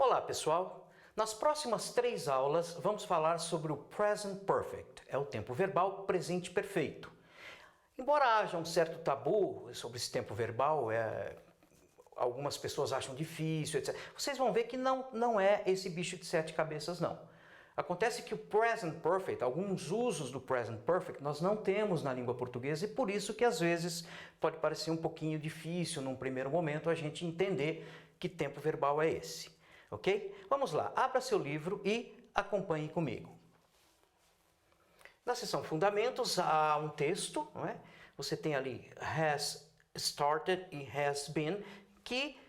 Olá, pessoal! Nas próximas 3 aulas vamos falar sobre o Present Perfect, é o tempo verbal presente perfeito. Embora haja um certo tabu sobre esse tempo verbal, algumas pessoas acham difícil, etc. Vocês vão ver que não é esse bicho de 7 cabeças, não. Acontece que o Present Perfect, alguns usos do Present Perfect nós não temos na língua portuguesa e por isso que às vezes pode parecer um pouquinho difícil num primeiro momento a gente entender que tempo verbal é esse. Ok? Vamos lá, abra seu livro e acompanhe comigo. Na seção Fundamentos há um texto, não é? Você tem ali has started e has been, que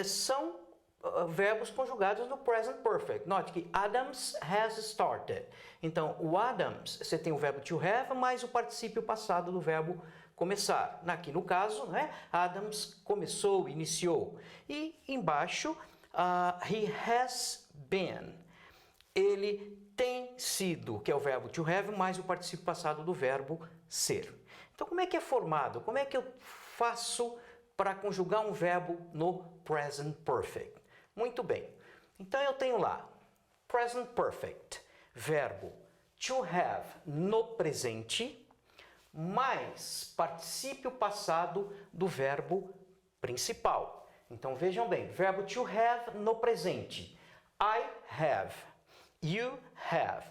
são verbos conjugados no Present Perfect. Note que Adams has started. Então, o Adams, você tem o verbo to have mais o particípio passado do verbo começar. Aqui no caso, né, Adams começou, iniciou. E embaixo, he has been. Ele tem sido, que é o verbo to have, mais o particípio passado do verbo ser. Então, como é que é formado? Como é que eu faço para conjugar um verbo no Present Perfect? Muito bem. Então, eu tenho lá, Present Perfect, verbo to have no presente, mais particípio passado do verbo principal. Então, vejam bem, verbo to have no presente. I have, you have,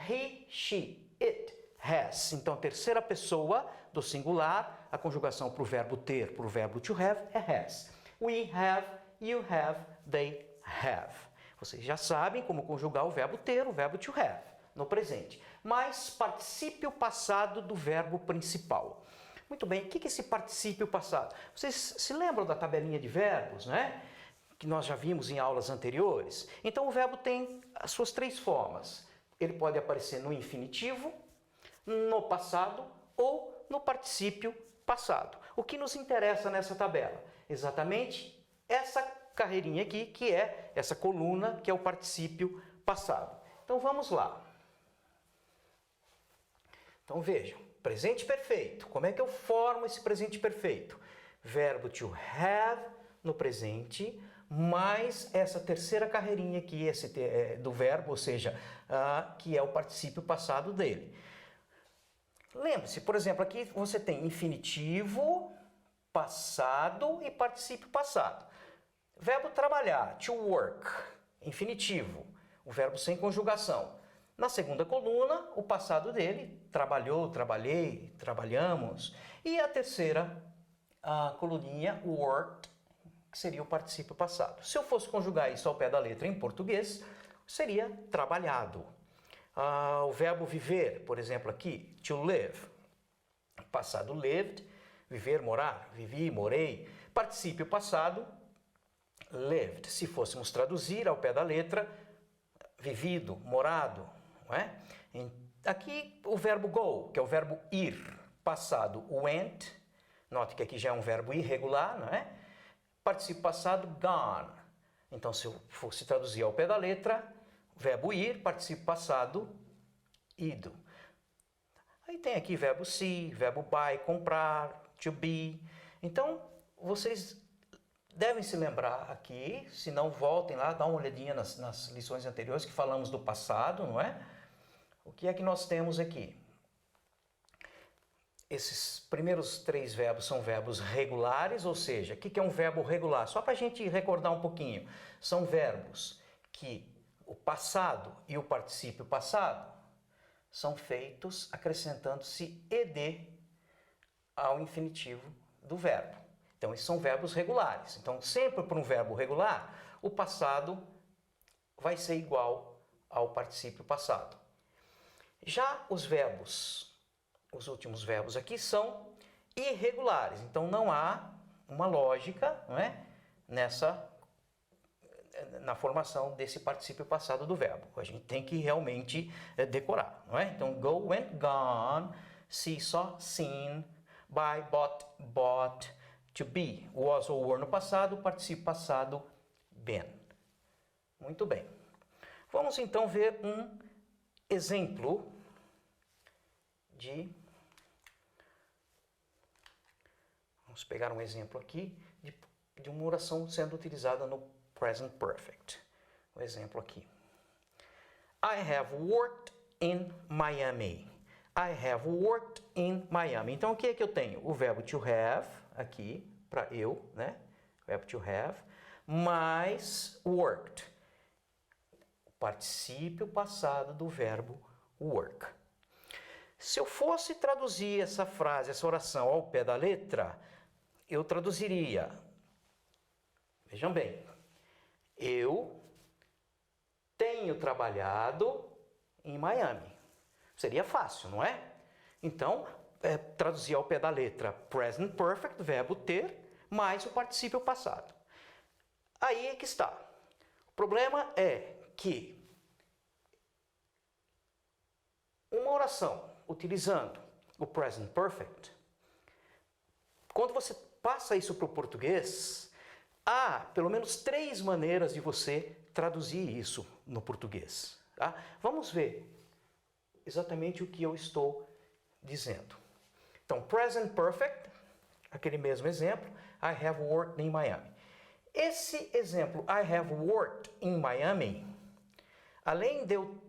he, she, it has. Então, terceira pessoa do singular, a conjugação para o verbo ter, para o verbo to have, é has. We have, you have, they have. Vocês já sabem como conjugar o verbo ter, o verbo to have, no presente. Mais particípio passado do verbo principal. Muito bem, o que é esse particípio passado? Vocês se lembram da tabelinha de verbos, né? Que nós já vimos em aulas anteriores? Então, o verbo tem as suas 3 formas. Ele pode aparecer no infinitivo, no passado ou no particípio passado. O que nos interessa nessa tabela? Exatamente essa carreirinha aqui, que é essa coluna, que é o particípio passado. Então, vamos lá. Então, vejam, presente perfeito. Como é que eu formo esse presente perfeito? Verbo to have no presente, mais essa terceira carreirinha aqui do verbo, ou seja, que é o particípio passado dele. Lembre-se, por exemplo, aqui você tem infinitivo, passado e particípio passado. Verbo trabalhar, to work, infinitivo, o verbo sem conjugação. Na segunda coluna, o passado dele, trabalhou, trabalhei, trabalhamos. E a terceira coluninha, worked, que seria o particípio passado. Se eu fosse conjugar isso ao pé da letra em português, seria trabalhado. O verbo viver, por exemplo, aqui, to live. Passado lived, viver, morar, vivi, morei. Particípio passado, lived. Se fôssemos traduzir ao pé da letra, vivido, morado. Não é? Aqui o verbo go, que é o verbo ir. Passado, went. Note que aqui já é um verbo irregular, não é? Particípio passado, gone. Então, se eu fosse traduzir ao pé da letra, verbo ir, particípio passado, ido. Aí tem aqui verbo see, verbo buy, comprar, to be. Então, vocês devem se lembrar aqui, se não voltem lá, dá uma olhadinha nas lições anteriores que falamos do passado, não é? O que é que nós temos aqui? Esses primeiros 3 verbos são verbos regulares, ou seja, o que é um verbo regular? Só para a gente recordar um pouquinho. São verbos que o passado e o particípio passado são feitos acrescentando-se ed ao infinitivo do verbo. Então, esses são verbos regulares. Então, sempre para um verbo regular, o passado vai ser igual ao particípio passado. Já os verbos, os últimos verbos aqui, são irregulares. Então, não há uma lógica, não é, na formação desse particípio passado do verbo. A gente tem que realmente decorar, não é? Então, go, went, gone, see, saw, seen, buy, bought, to be, was ou were no passado, particípio passado, been. Muito bem. Vamos então ver um exemplo Vamos pegar um exemplo aqui de uma oração sendo utilizada no Present Perfect. um exemplo aqui. I have worked in Miami. I have worked in Miami. Então, o que é que eu tenho? O verbo to have, aqui, para eu, né? Verbo to have, mais worked. O particípio passado do verbo work. Se eu fosse traduzir essa frase, essa oração ao pé da letra, eu traduziria. Vejam bem. Eu tenho trabalhado em Miami. Seria fácil, não é? Então, traduzir ao pé da letra present perfect, verbo ter, mais o particípio passado. Aí é que está. O problema é que uma oração utilizando o present perfect, quando você passa isso para o português, há pelo menos 3 maneiras de você traduzir isso no português. Tá? Vamos ver exatamente o que eu estou dizendo. Então, present perfect, aquele mesmo exemplo, I have worked in Miami. Esse exemplo, I have worked in Miami, além de eu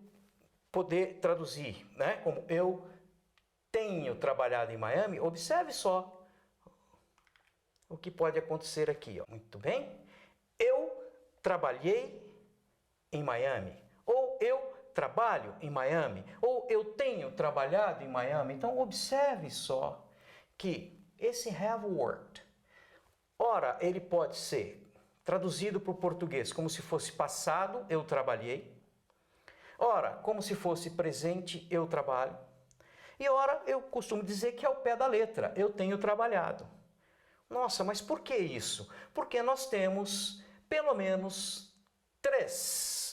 poder traduzir, né, como eu tenho trabalhado em Miami, observe só o que pode acontecer aqui. Ó. Muito bem? Eu trabalhei em Miami. Ou eu trabalho em Miami, ou eu tenho trabalhado em Miami. Então, observe só que esse have worked, ora, ele pode ser traduzido para o português como se fosse passado, eu trabalhei. Ora, como se fosse presente, eu trabalho. E ora, eu costumo dizer que é ao pé da letra, eu tenho trabalhado. Nossa, mas por que isso? Porque nós temos pelo menos 3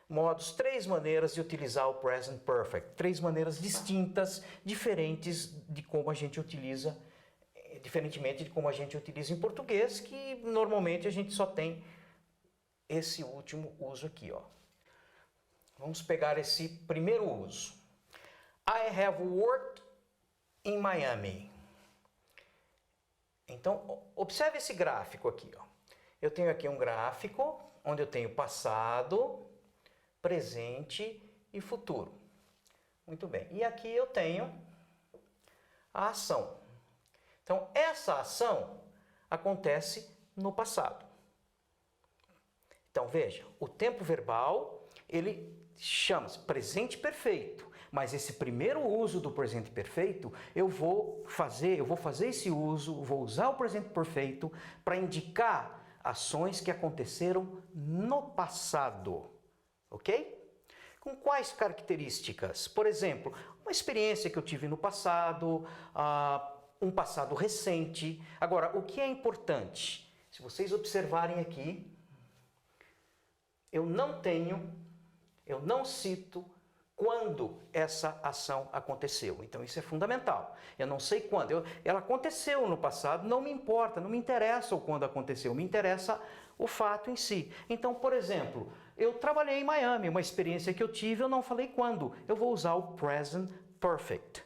modos, 3 maneiras de utilizar o present perfect. 3 maneiras distintas, diferentes de como a gente utiliza, diferentemente de como a gente utiliza em português, que normalmente a gente só tem esse último uso aqui, ó. Vamos pegar esse primeiro uso. I have worked in Miami. Então, observe esse gráfico aqui, ó. Eu tenho aqui um gráfico onde eu tenho passado, presente e futuro. Muito bem. E aqui eu tenho a ação. Então, essa ação acontece no passado. Então, veja, o tempo verbal, ele chama-se presente perfeito. Mas esse primeiro uso do presente perfeito, eu vou fazer esse uso, vou usar o presente perfeito para indicar ações que aconteceram no passado, ok? Com quais características? Por exemplo, uma experiência que eu tive no passado, um passado recente. Agora, o que é importante? Se vocês observarem aqui, eu não cito quando essa ação aconteceu. Então, isso é fundamental. Eu não sei quando. Ela aconteceu no passado, não me importa, não me interessa o quando aconteceu, me interessa o fato em si. Então, por exemplo, eu trabalhei em Miami, uma experiência que eu tive, eu não falei quando. Eu vou usar o present perfect.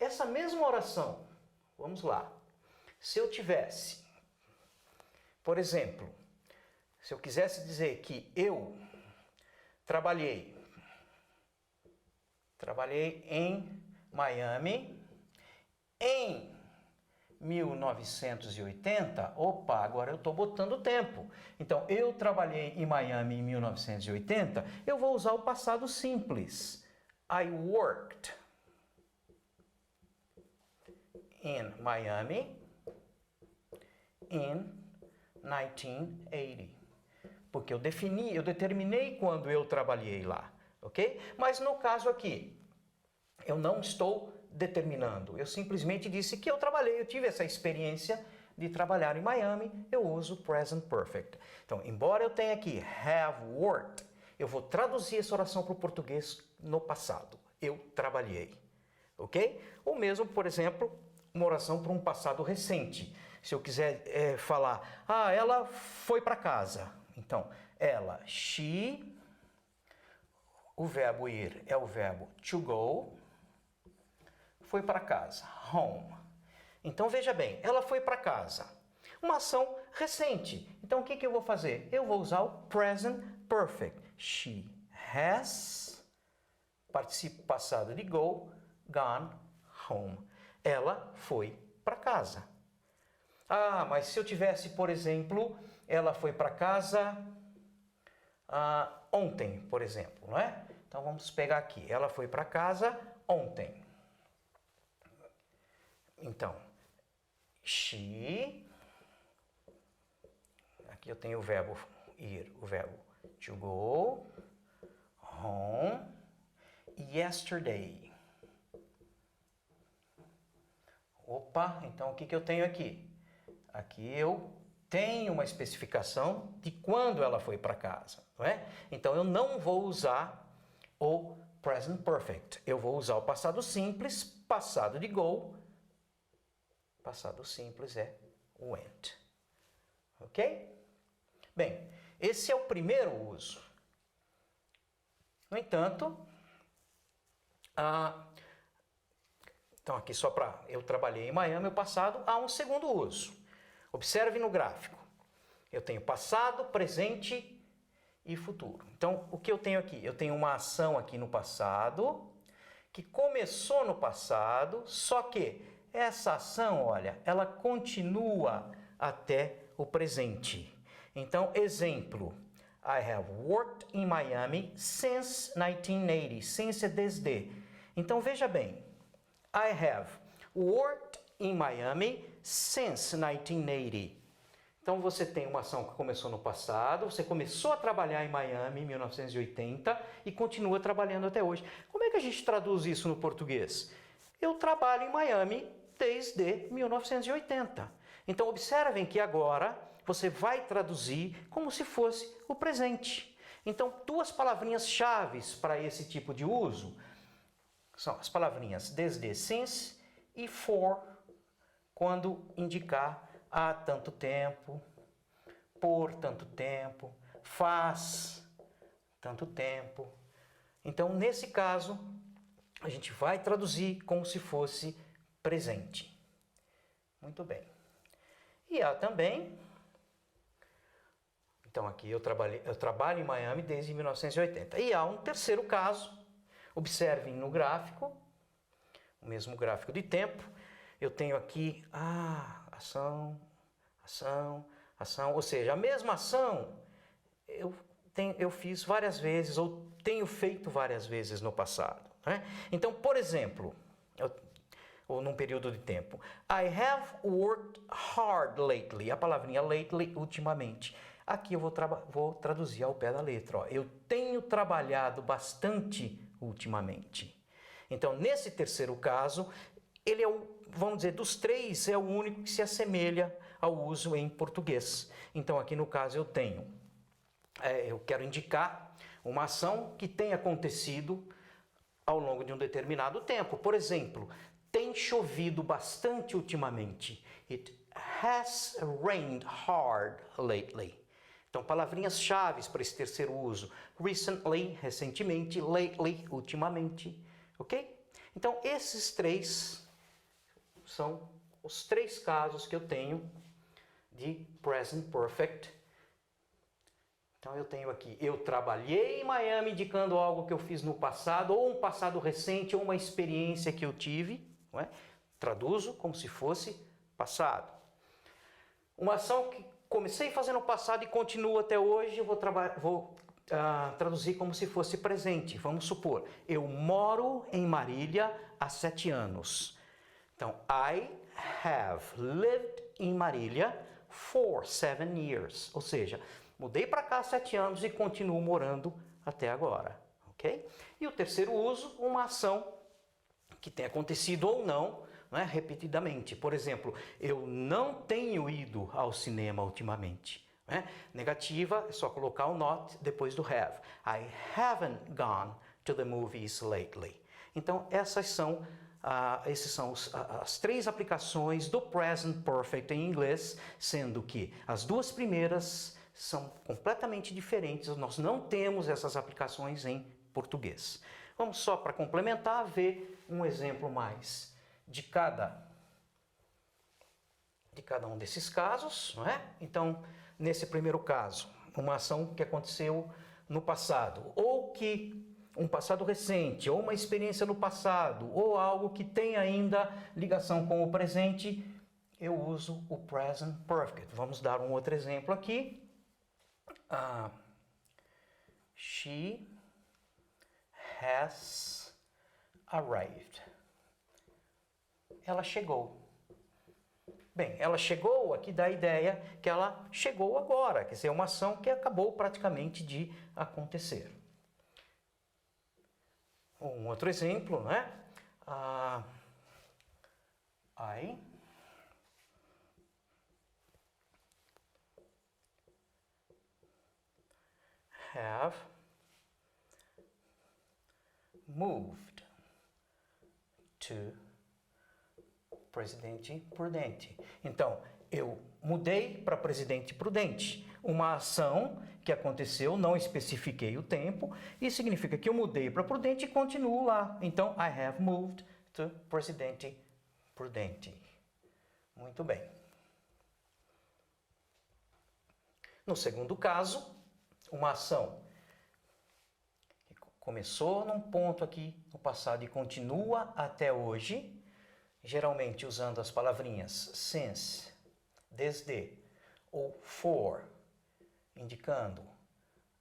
Essa mesma oração, vamos lá. Se eu tivesse, por exemplo, se eu quisesse dizer que eu trabalhei em Miami em 1980, opa, agora eu estou botando tempo. Então, eu trabalhei em Miami em 1980, eu vou usar o passado simples. I worked in Miami in 1980. Porque eu determinei quando eu trabalhei lá, ok? Mas no caso aqui, eu não estou determinando. Eu simplesmente disse que eu trabalhei, eu tive essa experiência de trabalhar em Miami, eu uso present perfect. Então, embora eu tenha aqui have worked, eu vou traduzir essa oração para o português no passado. Eu trabalhei, ok? Ou mesmo, por exemplo, uma oração para um passado recente. Se eu quiser falar, ela foi para casa. Então, ela, she, o verbo ir é o verbo to go, foi para casa, home. Então, veja bem, ela foi para casa. Uma ação recente. Então, o que eu vou fazer? Eu vou usar o present perfect. She has, participo passado de go, gone home. Ela foi para casa. Ah, mas se eu tivesse, por exemplo, ela foi para casa ontem, por exemplo, não é? Então, vamos pegar aqui. Ela foi para casa ontem. Então, she... Aqui eu tenho o verbo ir, o verbo to go, home, yesterday. Opa, então o que eu tenho aqui? Aqui eu tenho uma especificação de quando ela foi para casa, não é? Então eu não vou usar o present perfect. Eu vou usar o passado simples, passado de go. Passado simples é went. Ok? Bem, esse é o primeiro uso. No entanto, então aqui só para... Eu trabalhei em Miami no passado, há um segundo uso. Observe no gráfico. Eu tenho passado, presente e futuro. Então, o que eu tenho aqui? Eu tenho uma ação aqui no passado, que começou no passado, só que essa ação, olha, ela continua até o presente. Então, exemplo, I have worked in Miami since 1980. Since é desde. Então, veja bem, I have worked in Miami since 1980. Então, você tem uma ação que começou no passado, você começou a trabalhar em Miami em 1980 e continua trabalhando até hoje. Como é que a gente traduz isso no português? Eu trabalho em Miami desde 1980. Então, observem que agora você vai traduzir como se fosse o presente. Então, duas palavrinhas-chave para esse tipo de uso são as palavrinhas desde, since e for, quando indicar há tanto tempo, por tanto tempo, faz tanto tempo. Então, nesse caso, a gente vai traduzir como se fosse presente. Muito bem. E há também... Então, aqui eu trabalho em Miami desde 1980. E há um terceiro caso. Observem no gráfico, o mesmo gráfico de tempo. Eu tenho aqui ação, ação, ação. Ou seja, a mesma ação eu fiz várias vezes ou tenho feito várias vezes no passado, né? Então, por exemplo, ou num período de tempo, I have worked hard lately. A palavrinha lately, ultimamente. Aqui eu vou traduzir ao pé da letra. Ó. Eu tenho trabalhado bastante ultimamente. Então, nesse terceiro caso, ele é vamos dizer, dos três, é o único que se assemelha ao uso em português. Então, aqui no caso, eu quero indicar uma ação que tenha acontecido ao longo de um determinado tempo. Por exemplo, tem chovido bastante ultimamente. It has rained hard lately. Então, palavrinhas-chave para esse terceiro uso. Recently, recentemente, lately, ultimamente. Ok? Então, esses três são os três casos que eu tenho de present perfect. Então, eu tenho aqui, eu trabalhei em Miami indicando algo que eu fiz no passado, ou um passado recente, ou uma experiência que eu tive. Não é? Traduzo como se fosse passado. Uma ação que comecei a fazer no passado e continuo até hoje, eu vou traduzir como se fosse presente. Vamos supor, eu moro em Marília há 7 anos. Então, I have lived in Marília for 7 years. Ou seja, mudei para cá há 7 anos e continuo morando até agora. Ok? E o terceiro uso, uma ação que tenha acontecido ou não, repetidamente. Por exemplo, eu não tenho ido ao cinema ultimamente. Negativa, é só colocar o not depois do have. I haven't gone to the movies lately. Então, essas são as três aplicações do present perfect em inglês, sendo que as duas primeiras são completamente diferentes. Nós não temos essas aplicações em português. Vamos só para complementar, ver um exemplo mais de cada de cada um desses casos, não é? Então, nesse primeiro caso, uma ação que aconteceu no passado, ou que um passado recente, ou uma experiência no passado, ou algo que tem ainda ligação com o presente, eu uso o present perfect. Vamos dar um outro exemplo aqui. She has arrived. Ela chegou. Bem, ela chegou, aqui dá a ideia que ela chegou agora, quer dizer, é uma ação que acabou praticamente de acontecer. Um outro exemplo, né? I have moved to Presidente Prudente. Então, eu mudei para Presidente Prudente. Uma ação que aconteceu, não especifiquei o tempo, e significa que eu mudei para Prudente e continuo lá. Então, I have moved to Presidente Prudente. Muito bem. No segundo caso, uma ação que começou num ponto aqui no passado e continua até hoje, geralmente usando as palavrinhas since, desde, ou for, indicando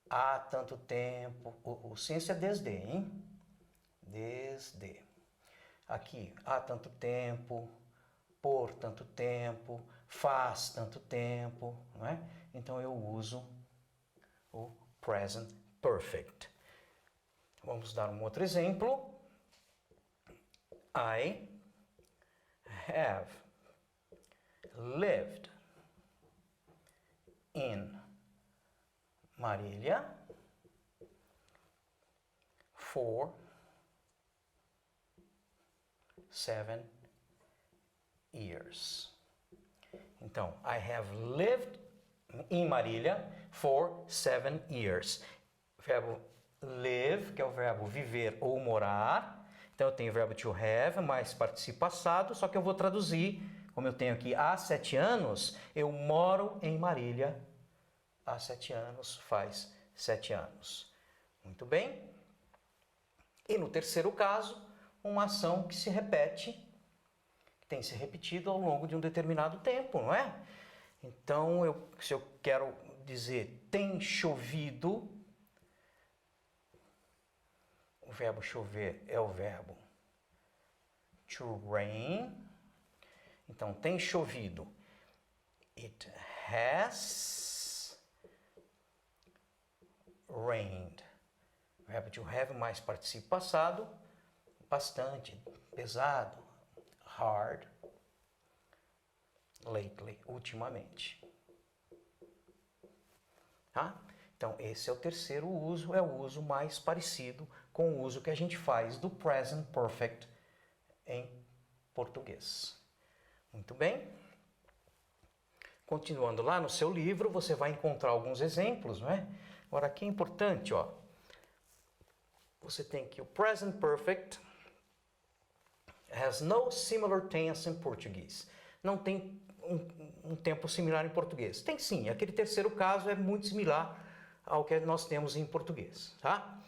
há tanto tempo. O since é desde, hein? Desde. Aqui, há tanto tempo, por tanto tempo, faz tanto tempo, não é? Então eu uso o present perfect. Vamos dar um outro exemplo. I have lived in Marília for 7 years. Então, I have lived in Marília for 7 years. Verbo live, que é o verbo viver ou morar. Então, eu tenho o verbo to have, mais participio passado, só que eu vou traduzir, como eu tenho aqui há 7 anos, eu moro em Marília há 7 anos, faz 7 anos. Muito bem. E no terceiro caso, uma ação que se repete, que tem se repetido ao longo de um determinado tempo, não é? Então, se eu quero dizer tem chovido, o verbo chover é o verbo to rain. Então, tem chovido. It has rained. O verbo to have mais participio passado, bastante, pesado, hard, lately, ultimamente. Tá? Então, esse é o terceiro uso, é o uso mais parecido com o uso que a gente faz do present perfect em português. Muito bem? Continuando lá no seu livro, você vai encontrar alguns exemplos, não é? Agora, aqui é importante, ó. Você tem que o present perfect has no similar tense in Portuguese. Não tem um tempo similar em português. Tem sim, aquele terceiro caso é muito similar ao que nós temos em português, tá?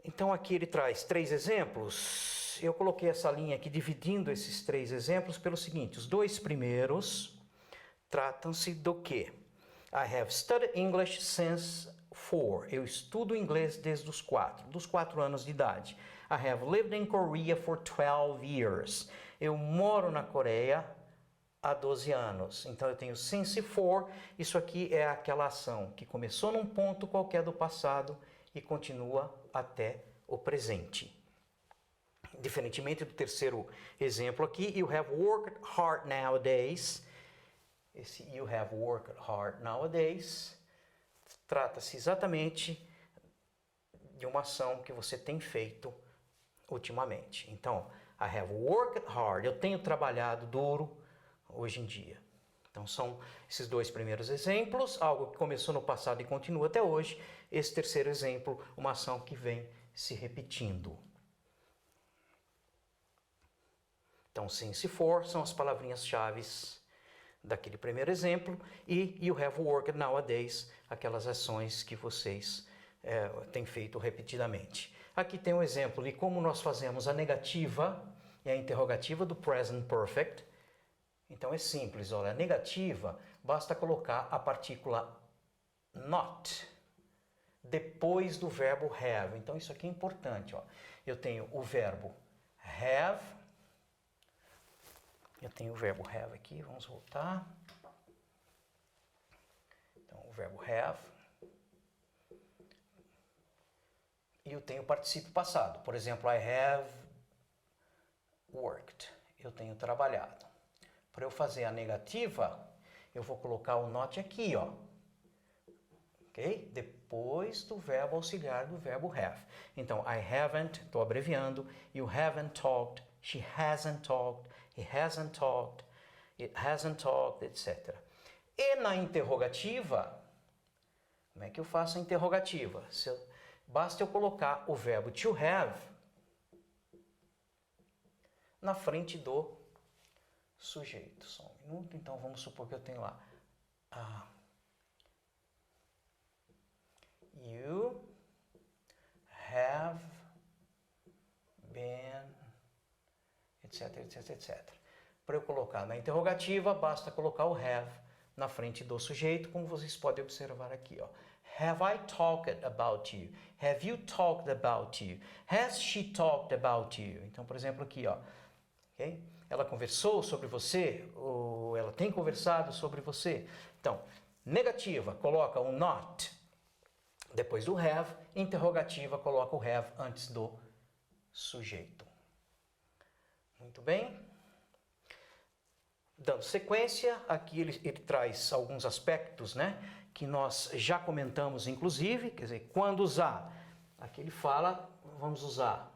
Então aqui ele traz 3 exemplos. Eu coloquei essa linha aqui dividindo esses 3 exemplos pelo seguinte: os 2 primeiros tratam-se do quê? I have studied English since 4. Eu estudo inglês desde os 4 anos de idade. I have lived in Korea for 12 years. Eu moro na Coreia há 12 anos. Então eu tenho since for. Isso aqui é aquela ação que começou num ponto qualquer do passado e continua até o presente. Diferentemente do terceiro exemplo aqui, you have worked hard nowadays. Esse you have worked hard nowadays trata-se exatamente de uma ação que você tem feito ultimamente. Então, I have worked hard. Eu tenho trabalhado duro hoje em dia. Então, são esses 2 primeiros exemplos, algo que começou no passado e continua até hoje. Esse terceiro exemplo, uma ação que vem se repetindo. Então, since for são as palavrinhas-chave daquele primeiro exemplo, e you have worked nowadays, aquelas ações que vocês têm feito repetidamente. Aqui tem um exemplo de como nós fazemos a negativa e a interrogativa do present perfect. Então é simples, olha, a negativa, basta colocar a partícula not depois do verbo have. Então isso aqui é importante, ó. Eu tenho o verbo have, eu tenho o verbo have aqui, vamos voltar. Então o verbo have. E eu tenho o particípio passado. Por exemplo, I have worked. Eu tenho trabalhado. Para eu fazer a negativa, eu vou colocar o not aqui, ó. Ok? Depois do verbo auxiliar do verbo have. Então, I haven't, estou abreviando. You haven't talked. She hasn't talked. He hasn't talked. It hasn't talked, etc. E na interrogativa, como é que eu faço a interrogativa? Basta eu colocar o verbo to have na frente do sujeito. Só um minuto, então vamos supor que eu tenho lá. You have been, etc, etc, etc. Para eu colocar na interrogativa, basta colocar o have na frente do sujeito, como vocês podem observar aqui, ó. Have I talked about you? Have you talked about you? Has she talked about you? Então, por exemplo, aqui, ó. Okay? Ela conversou sobre você, ou ela tem conversado sobre você. Então, negativa, coloca o not depois do have. Interrogativa, coloca o have antes do sujeito. Muito bem. Dando sequência, aqui ele traz alguns aspectos, né? Que nós já comentamos, inclusive, quer dizer, quando usar. Aqui ele fala, vamos usar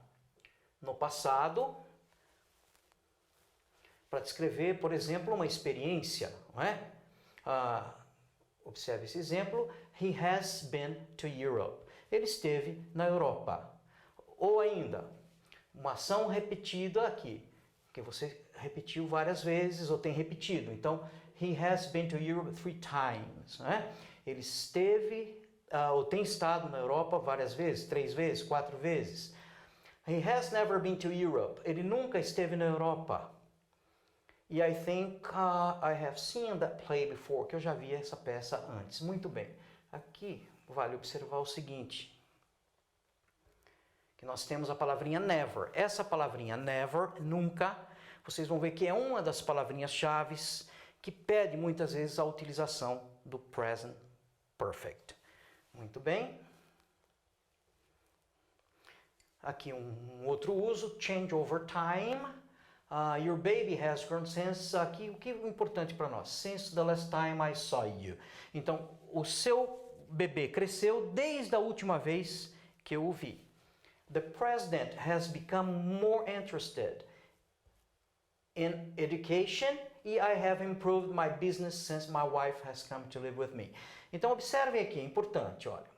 no passado, para descrever, por exemplo, uma experiência, não é? Observe esse exemplo. He has been to Europe. Ele esteve na Europa. Ou ainda, uma ação repetida aqui, que você repetiu várias vezes ou tem repetido. Então, he has been to Europe 3 times. Né? Ele esteve ou tem estado na Europa várias vezes, 3 vezes, 4 vezes. He has never been to Europe. Ele nunca esteve na Europa. E I think I have seen that play before, que eu já vi essa peça antes. Muito bem. Aqui vale observar o seguinte, que nós temos a palavrinha never. Essa palavrinha never, nunca, vocês vão ver que é uma das palavrinhas chaves que pede muitas vezes a utilização do present perfect. Muito bem. Aqui um outro uso, change over time. Your baby has grown since, aqui o que é importante para nós? Since the last time I saw you. Então, o seu bebê cresceu desde a última vez que eu o vi. The president has become more interested in education and I have improved my business since my wife has come to live with me. Então, observem aqui, é importante, olha.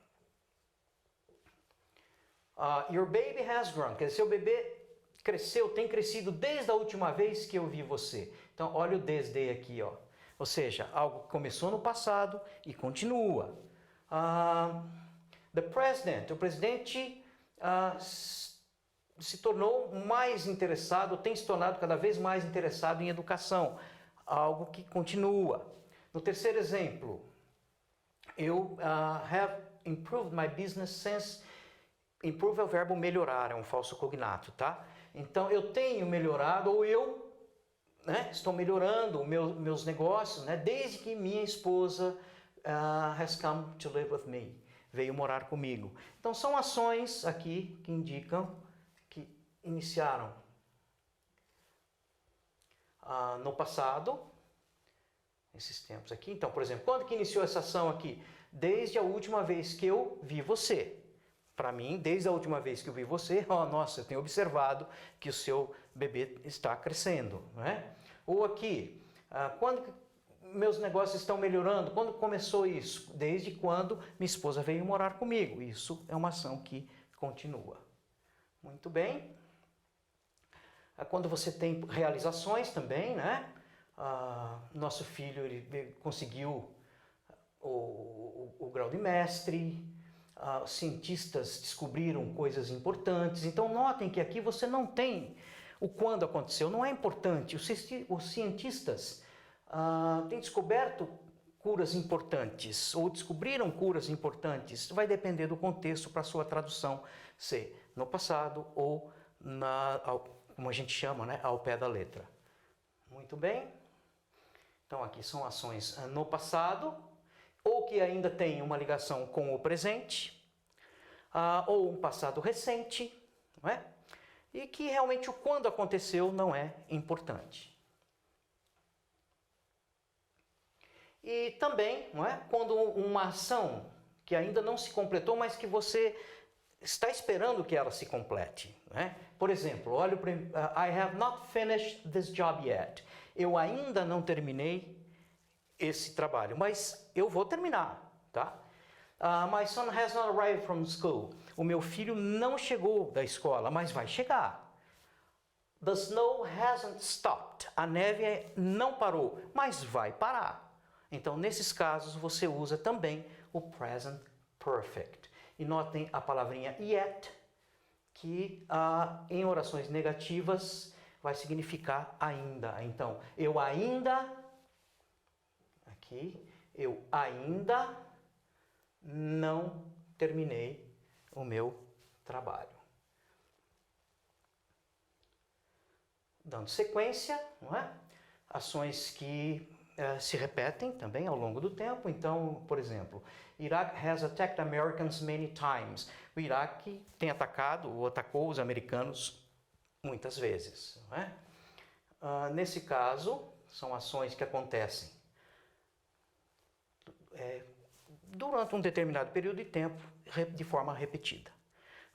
Your baby has grown, quer dizer, seu bebê cresceu, tem crescido desde a última vez que eu vi você. Então, olha o desde aqui, ó. Ou seja, algo que começou no passado e continua. The president, o presidente se tornou mais interessado, tem se tornado cada vez mais interessado em educação. Algo que continua. No terceiro exemplo, eu have improved my business since. Improve é o verbo melhorar, é um falso cognato, tá? Então, eu tenho melhorado, ou eu estou melhorando meus negócios, né? Desde que minha esposa has come to live with me, veio morar comigo. Então, são ações aqui que indicam que iniciaram no passado, esses tempos aqui. Então, por exemplo, quando que iniciou essa ação aqui? Desde a última vez que eu vi você. Para mim, desde a última vez que eu vi você, nossa, eu tenho observado que o seu bebê está crescendo, não é? Ou aqui, quando meus negócios estão melhorando, quando começou isso? Desde quando minha esposa veio morar comigo. Isso é uma ação que continua. Muito bem. Quando você tem realizações também, né? Nosso filho ele conseguiu o grau de mestre, cientistas descobriram coisas importantes. Então notem que aqui você não tem o quando aconteceu, não é importante. Os cientistas têm descoberto curas importantes ou descobriram curas importantes. Vai depender do contexto para a sua tradução ser no passado ou como a gente chama, né, ao pé da letra. Muito bem. Então aqui são ações no passado, ou que ainda tem uma ligação com o presente, ou um passado recente, não é? E que realmente o quando aconteceu não é importante. E também, não é? Quando uma ação que ainda não se completou, mas que você está esperando que ela se complete. Não é? Por exemplo, olha I have not finished this job yet. Eu ainda não terminei esse trabalho, mas eu vou terminar, tá? My son has not arrived from school. O meu filho não chegou da escola, mas vai chegar. The snow hasn't stopped. A neve não parou, mas vai parar. Então, nesses casos, você usa também o present perfect. E notem a palavrinha yet, que em orações negativas vai significar ainda. Então, eu ainda não terminei o meu trabalho. Dando sequência, não é? Ações que se repetem também ao longo do tempo. Então, por exemplo, Iraq has attacked Americans many times. O Iraque tem atacado ou atacou os americanos muitas vezes. Não é? Nesse caso, são ações que acontecem durante um determinado período de tempo, de forma repetida.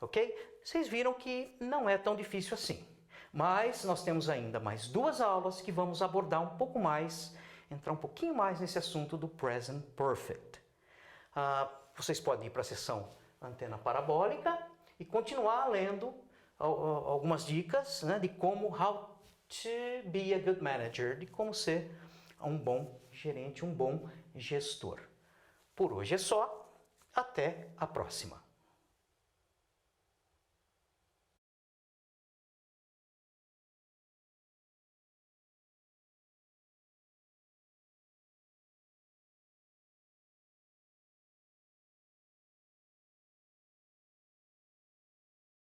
Ok? Vocês viram que não é tão difícil assim. Mas nós temos ainda mais 2 aulas que vamos abordar um pouco mais, entrar um pouquinho mais nesse assunto do present perfect. Vocês podem ir para a seção antena parabólica e continuar lendo algumas dicas, né, de como how to be a good manager, de como ser um bom gerente, um bom gestor. Por hoje é só. Até a próxima.